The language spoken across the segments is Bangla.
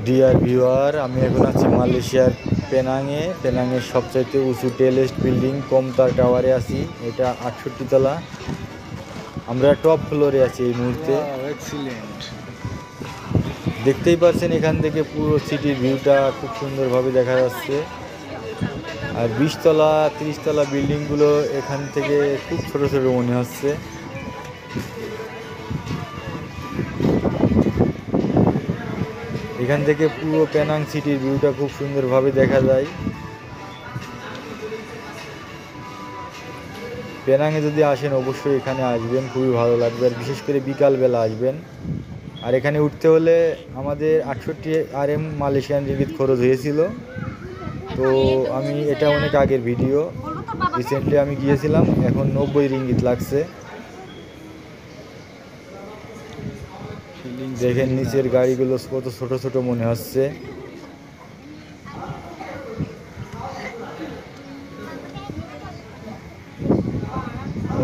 ডিয়ার ভিউয়ার, আমি এখন আছি মালয়েশিয়ার পেনাংয়ে। পেনাংয়ের সবচাইতে উঁচু টেলেস্ট বিল্ডিং কমতার টাওয়ারে আছি। এটা 68 তলা। আমরা টপ ফ্লোরে আছি এই মুহূর্তে। দেখতেই পাচ্ছেন এখান থেকে পুরো সিটির ভিউটা খুব সুন্দরভাবে দেখা যাচ্ছে। আর 20 তলা 30 তলা বিল্ডিংগুলো এখান থেকে খুব ছোট ছোট মনে হচ্ছে। এখান থেকে পুরো পেনাং সিটির ভিউটা খুব সুন্দরভাবে দেখা যায়। পেনাংয়ে যদি আসেন অবশ্যই এখানে আসবেন, খুবই ভালো লাগবে। আর বিশেষ করে বিকালবেলা আসবেন। আর এখানে উঠতে হলে আমাদের 68 RM মালয়েশিয়ান রিঙ্গিত খরচ হয়েছিল। তো এটা অনেক আগের ভিডিও, রিসেন্টলি আমি গিয়েছিলাম, এখন 90 রিঙ্গিত লাগছে। দেখেন নিচের গাড়িগুলো কত ছোট ছোট মনে হচ্ছে।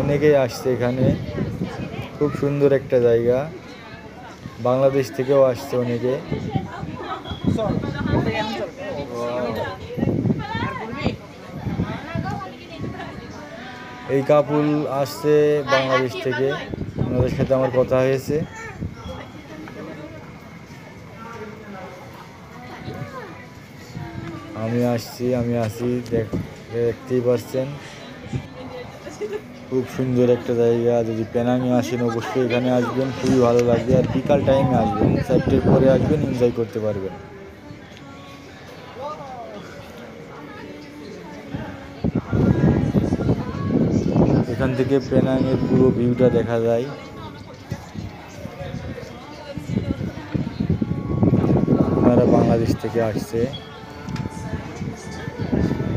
অনেকেই আসছে এখানে, খুব সুন্দর একটা জায়গা। বাংলাদেশ থেকেও আসছে অনেকে। এই কাপুল আসছে বাংলাদেশ থেকে, ওনাদের সাথে আমার কথা হয়েছে। আমি আছি দেখতেই পাচ্ছেন, খুব সুন্দর একটা জায়গা। যদি পেনাংয়ে আসেন অবশ্যই এখানে আসবেন, খুবই ভালো লাগবে। আর বিকাল টাইমে আসবেন, 4টের পরে আসবেন, এনজয় করতে পারবেন। এখান থেকে পেনাংয়ের পুরো ভিউটা দেখা যায়। ওনারা বাংলাদেশ থেকে আসছে।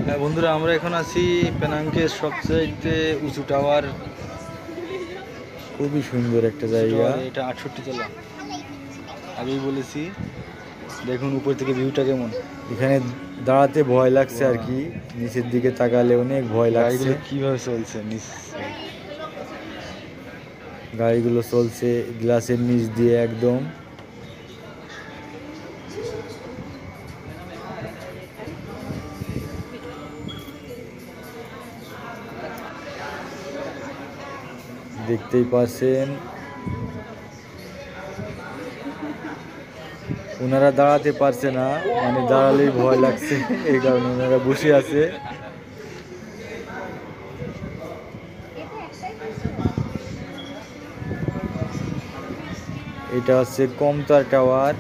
হ্যাঁ বন্ধুরা, আমরা এখন আছি পেনাংয়ের সবচাইতে উঁচু টাওয়ার। খুবই সুন্দর একটা জায়গা। এটা 68 তলা, আগেই বলেছি। দেখুন উপর থেকে ভিউটা কেমন। এখানে দাঁড়াতে ভয় লাগছে আর কি, নিচের দিকে তাকালে অনেক ভয় লাগছে। কিভাবে চলছে গাড়িগুলো চলছে গ্লাসের নিচ দিয়ে একদম। দেখতেই পাচ্ছেন ওনারা দাঁড়াতে পারছে না, মানে দাঁড়ালেই ভয় লাগছে, এই কারণে ওনারা বসে আছে। এটা হচ্ছে কমতার টাওয়ার।